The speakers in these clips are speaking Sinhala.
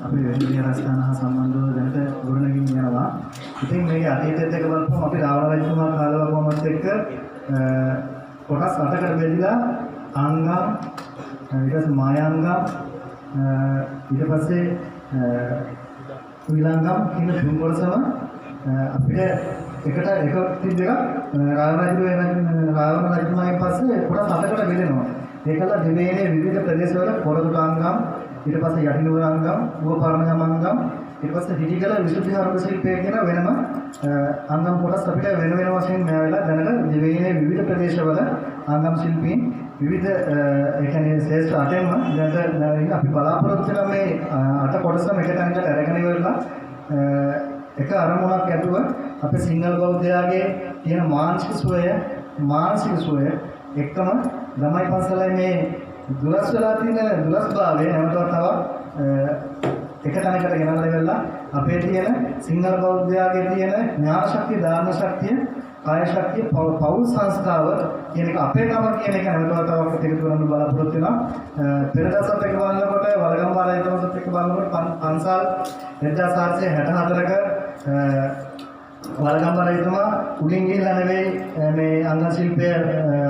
අපි වෙන්නේ රස්ථාන හා සම්බන්ධව දැනට ගොඩනගින්න යනවා. ඉතින් මේකේ අතීතයේත් එක බලපුවම අපි රාවණ රජතුමා කාලව කොමත් එක්ක කොටස් 8කට බෙදලා අංගම් ඊට පස්සේ මායාංගම් ඊට පස්සේ විලංගම් කියන තුන් කොටසම අපිට එකට එක තිබ්බ එකක් රාවණ රජතුමාගෙන් පස්සේ කොටස් 8කට බෙදෙනවා. ඒකල දිවයිනේ විවිධ ප්‍රදේශවල පොරදුරාංගම් ඊට පස්සේ යටිනුවරාංගම් උපපරණයමංගම් ඊට පස්සේ හිටිකල විසුද්ධි හරක ශිල්පය කියන වෙනම අංගම් කොටස් අපිට වෙන වෙන වශයෙන් මේවලා දැනට දිවයිනේ විවිධ ප්‍රදේශවල අංගම් ශිල්පීන් විවිධ ඒ කියන්නේ ශ්‍රේෂ්ඨ අටෙන්ම දැන් අපි බලාපොරොත්තු වෙන මේ අට කොටසම එක තැනකට අරගෙන ඉවරලා එක අරමුණක් ඇතුව අපේ සිංහල බෞද්ධයාගේ තියෙන මානසික සුවය එක්කම ළමයි පන්සලේ මේ දුරස් වෙලා තියෙන දුරස්භාවය නැවතවත් එක තැනකට ගෙනල්ලා ඉවරලා අපේ තියෙන සිංහල බෞද්ධයාගේ තියෙන ඥාන ශක්තිය, දාන ශක්තිය, කාය ශක්තිය, පෞල් සංස්කාර කියන එක අපේ නම කියන එක නැවතවත් එකතු කරන්න බලාපොරොත්තු වෙනවා. පෙරදසත් එක බලනකොට වලගම්බාර ඒතමසත් එක බලනකොට පන්සල් 1464ක වලගම්බාර ඒතම උඩින් ගිහිල්ලා නෙවෙයි මේ අංග ශිල්පය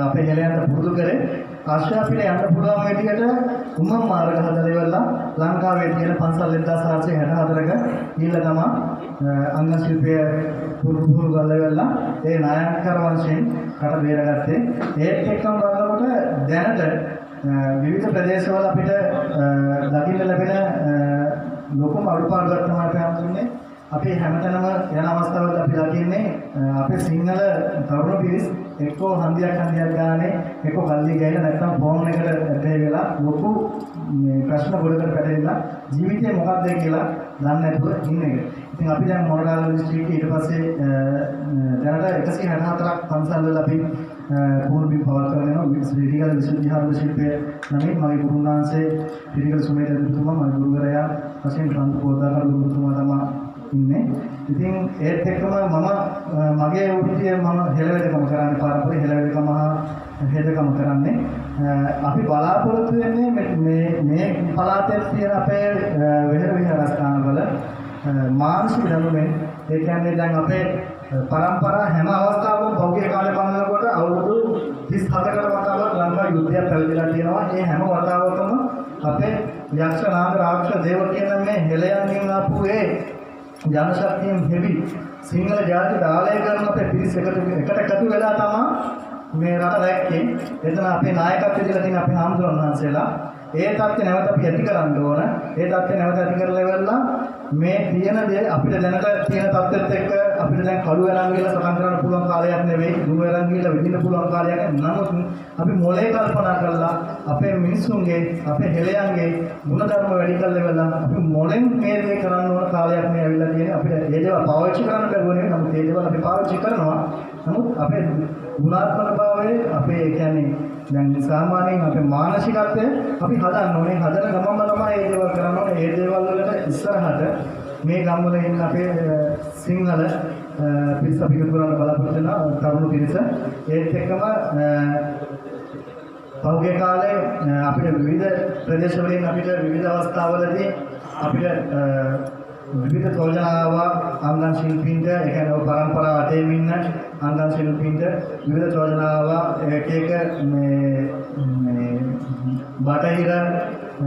අපේ හෙළයන්ට පුරුදු කරේ. ආශ්‍රාපිට යන්න පුළුවන් විදිහට උමම් මාර්ග හදලා ඉවරලා ලංකාවේ තියෙන පන්සල් 1464ක ගිහිල්ලා තමයි අංග ශිල්පය පුරුදු කරලා ඉවරලා ඒ නායකකර වංශයෙන් කට බේරගත්තේ. ඒත් එක්කම බලනකොට දැනට විවිධ ප්‍රදේශවල අපිට දකින්න ලැබෙන ලොකුම අඩුපාඩුවක් තමයි අපි හඳුන්වන්නේ. අපි හැමතැනම යන අවස්ථාවල අපි දකින්නේ අපේ සිංහල තරුණ පිරිස් එක්කෝ හන්දියක් ගානේ එක්කෝ කල්ලි ගෑලා නැත්නම් ෆෝන් එකට ඇදේ වෙලා ලොකු ප්‍රශ්න ගොඩකට පැටලෙලා ජීවිතේ මොකක්ද කියලා දන්නේ නැතුව ඉන්න එක. ඉතින් අපි දැන් මොරගාල දිස්ත්‍රික්කයේ ඊට පස්සේ දැනට 164ක් පන්සල් වල අපි පූර්ණ පවත්වගෙන යනවා. ශ්‍රීටිකල් විසුද්ධි හරක ශිල්පය නමින් මගේ ගුරුනාංශේ ශ්‍රීටිකල් සුමේත දුතුමා මගේ ගුරුවරයා වශයෙන් පොදාකර ගුරුතුමා තමයි ඉන්නේ. ඉතින් ඒත් එක්කම මම මගේ උපතිය මම හෙළවෙදකම කරන්නේ පාරම්පරික හෙළවෙදකම හෙළවෙදකම කරන්නේ. අපි බලාපොරොත්තු වෙන්නේ මේ පළාතේ තියෙන අපේ වෙහෙර විහාරස්ථානවල මානසික දැනුමෙන් ඒ කියන්නේ දැන් අපේ පරම්පරා හැම අවස්ථාවකම පෞද්ගලික කාලේ බලනකොට අවුරුදු 37කට වතාවක් ලංකා යුද්ධයක් පැවතිලා තියෙනවා. ඒ හැම වතාවකම අපේ යක්ෂ නාග රාක්ෂස දේව කියන මේ හෙළයන්ගෙන් ආපු ජනශක්තියෙන් හෙවි සිංහල ජාතික ආලය කරන අපේ පිරිස එකට එකතු වෙලා තමයි මේ රට රැක්කේ. එතන අපේ නායකත්වය දීලා තියෙන අපේ හාමුදුරන් වහන්සේලා ඒ தත්ත්වය නැවත අපි ඇති කරන්න ඕන. ඒ தත්ත්වය නැවත ඇති කරලා ඉවරලා මේ තියෙන දේ අපිට දැනට තියෙන தත්ත්වෙත් එක්ක අපිට දැන් කළු වරන් ගිහලා සටන් කරන්න පුළුවන් කාලයක් නෙවෙයි. දුම වරන් ගිහලා විඳින්න පුළුවන් කාලයක්. නමුත් අපි මොලේ කල්පනා කරලා අපේ මිනිස්සුන්ගේ අපේ හෙළයන්ගේ ගුණධර්ම වැඩි කරලා ඉවරලා අපි මොලෙන් මේ දේ කරන්න ඕන කාලයක් මේ ඇවිල්ලා තියෙන්නේ. අපිට මේ දේවල් පාවිච්චි කරන්න බැරුව නෙවෙයි. නමුත් මේ දේවල් අපි පාවිච්චි කරනවා. නමුත් අපේ ගුණාත්මක භාවයේ අපේ කියන්නේ දැන් සාමාන්‍යයෙන් අපේ මානසිකත්වය අපි හදන්න ඕනේ. හදන ගමන්ම තමයි මේ දේවල් කරන්න ඕනේ. මේ දේවල් වලට ඉස්සරහට මේ ගම්වල ඉන්න අපේ සිංහල පිරිස අපි එකතු කරන්න බලාපොරොත්තු වෙන තරුණ පිරිස. ඒත් එක්කම පෞද්ගලික කාලේ අපිට විවිධ ප්‍රදේශවලින් අපිට විවිධ අවස්ථාවලදී අපිට විවිධ තෝජනාවක් අංගම් ශිල්පීන්ට ඒ කියන්නේ පරම්පරාව අටේම ඉන්න අංගම් ශිල්පීන්ට විවිධ තෝජනාවක් එක එක මේ බටහිර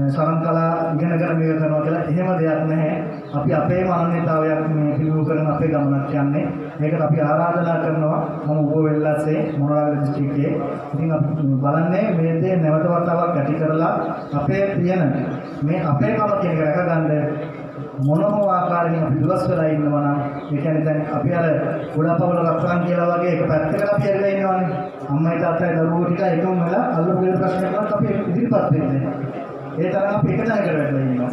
සරංකලා ඉගෙන ගන්න මේක කරනවා කියලා එහෙම දෙයක් නැහැ. අපි අපේම අනන්‍යතාවයක් මේ පිළිබිඹු කරන අපේ ගමනක් යන්නේ. මේකට අපි ආරාධනා කරනවා මම උප වෙල්ලස්සේ මොරගාල දිස්ත්‍රික්කයේ. ඉතින් අපි බලන්නේ මේ දේ නැවත වතාවක් ඇති කරලා අපේ තියෙන මේ අපේකම කියන එක රැකගන්න මොනම ආකාරයකින් අපි දුරස් වෙලා ඉන්නවා නම් ඒ කියන්නේ දැන් අපි අර ගොඩපවල රත්තරන් කියලා වගේ එක පැත්තකට අපි ඇවිල්ලා ඉන්නවානේ. අම්මයි තාත්තයි දරුවෝ ටික එකම වෙලා අල්ලපු දෙයක් ප්‍රශ්න කරනත් අපි ඉදිරිපත් වෙන්නේ. ඒ තරම් අපි එක තැනකට වෙලා ඉන්නවා.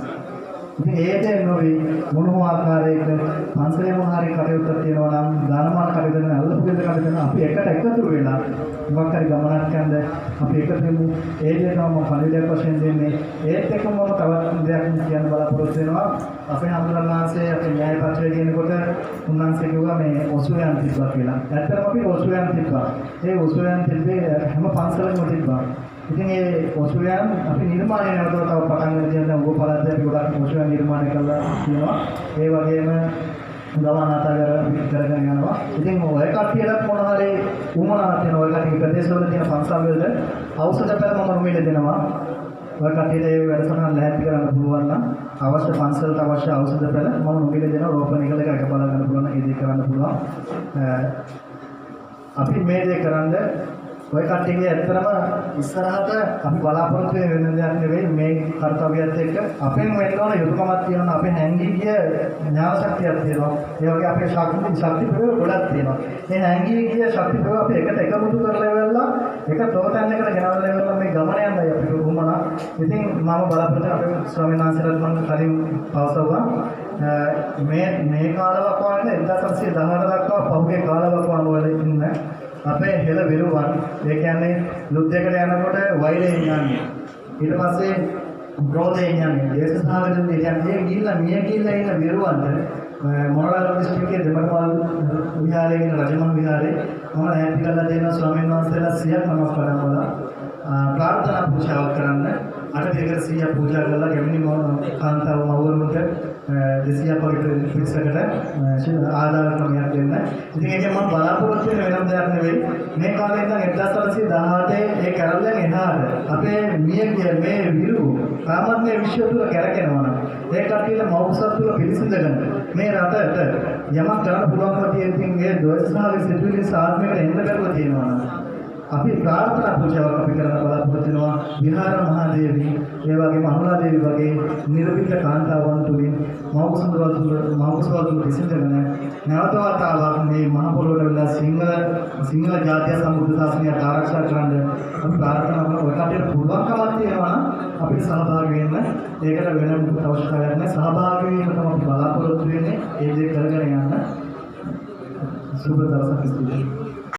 ඉතින් ඒ දේ නොවේ මොනම ආකාරයක පන්සලේ මොහාරි කටයුත්තක් තියෙනවා නම් දානමාන කටයුතු කරන අල්ලපු දෙයක් කරන අපි එකට එකතු වෙලා මොකක් හරි ගමනක් යන්න අපි එකතු වෙමු. ඒ දේ තමයි පරිදයක් වශයෙන් දෙන්නේ. ඒත් එක්කම මම තවත් දෙයක් කියන්න බලාපොරොත්තු වෙනවා. අපේ හඳුනනාංශයේ අපේ න්‍යාය පත්‍රය කියනකොට උන්වහන්සේ කිව්වා මේ ඔසුයන් තිබ්බා කියලා. ඇත්තටම අපි ඔසුයන් තිබ්බා. ඒ ඔසුයන් තිබ්බේ හැම පන්සලකම තිබ්බා. ඉතින් ඒ ඔසුයන් අපි නිර්මාණය නැවතව තව පටන් ගන්න තියෙන උග පළාතේ අපි ගොඩක් ඔසුයන් නිර්මාණය කරලා තියෙනවා. ඒ වගේම ගමනාතර කරගෙන යනවා. ඉතින් ඔය කට්ටියට මොන හරි උමනාවක් තියෙන ඔය කට්ටිය ප්‍රදේශවල තියෙන පන්සල් වල ඖෂධ පැල මම රුමිල දෙනවා. ඔය කට්ටියට ඒ වැඩසටහන ලැහැත්ති කරන්න පුළුවන් නම් අවශ්‍ය පන්සලට අවශ්‍ය ඖෂධ පැල මම රුමිල දෙනවා. රෝපණය කළා එක බලා ගන්න පුළුවන්. ඒ දේ කරන්න පුළුවන්. අපි මේ දේ කරන්නේ ඔය කට්ටියගේ ඇත්තටම ඉස්සරහට අපි බලාපොරොත්තු වෙන දෙයක් නෙවෙයි මේ කාර්යයත් එක්ක අපෙන් වෙන්න ඕන යුතුයකමක් තියෙනවා අපේ හැංගී ගිය ඥාන ශක්තියක් තියෙනවා ඒ වගේ අපේ ශක්ති ප්‍රයෝග ගොඩක් තියෙනවා මේ හැංගී ගිය ශක්ති ප්‍රයෝග අපි එකට එකමුතු කරලා ඉවරලා එක තෝතැන් එකට ගෙනල්ලා ඉවරලා මේ ගමන යන්නයි අපිට උවමනා ඉතින් මම බලාපොරොත්තු අපේ ස්වාමීන් වහන්සේලාට මම කලින් පවසවුවා මේ කාලවකවානුවේ 1818 දක්වා පහුගිය කාලවකවානුව වල ඉන්න අපේ හෙළ විරුවන් ඒ කියන්නේ යුද්ධයකට යනකොට වෛරයෙන් යන්නේ ඊට පස්සේ ක්‍රෝධයෙන් යන්නේ දේශසහගතයෙන් කියන්නේ ගිහිල්ලා මිය ගිහිල්ලා ඉන්න විරුවන්ට මොනරාගම දිස්ත්‍රික්කයේ දෙමළවල් විහාරයේ ඉන්න රජමහල් විහාරේ මම හැපි කරලා දෙනවා ස්වාමීන් වහන්සේලා 100ක් නමක් වඩම්වලා ප්‍රාර්ථනා පූජාවක් කරන්න අර දෙකට 100ක් පූජා කරලා ගැමිණි කාන්තාව මවුරුන්ට 200ක් වගේ පිරිසකට ආදාන ක්‍රමයක් දෙන්න. ඉතින් ඒක මම බලාපොරොත්තු වෙන වෙනම දෙයක් නෙවෙයි. මේ කාලේ ඉඳන් 1818 ඒ කැරල්ලෙන් එහාට අපේ මියගිය මේ විරු සාමාන්‍ය විශ්ව තුල කැරකෙනවා නම් ඒ කට්ටියට මෞර්සත් තුල පිළිසිඳගෙන මේ රටට යමක් කරන්න පුළුවන්කම තියෙන මේ දෝෂසහගත සිතුවිලි සාධනයකට එන්න බැරුව තියෙනවා නම් අපි ප්‍රාර්ථනා පූජාවක් අපි කරන්න බලාපොරොත්තු වෙනවා විහාර මහදේවී ඒ වගේම අනුලා දේවී වගේ නිර්විත කාන්තාවන් තුලින් මෞකසවල් තුල විසිඳගෙන නැවත වතාවක් මේ මහ පොළොවට වෙලා සිංහල ජාතිය සම්බුද්ධ ශාසනය ආරක්ෂා කරන්න අපි ප්‍රාර්ථනා කරන ඔය කටට පුළුවන්කමක් තියෙනවා නම් අපිට සහභාගී වෙන්න ඒකට වෙන මොකද අවශ්‍යතාවයක් නැහැ සහභාගී වීම තමයි අපි බලාපොරොත්තු වෙන්නේ ඒ දේ කරගෙන යන්න සුබ දවසක් ඉදිරියට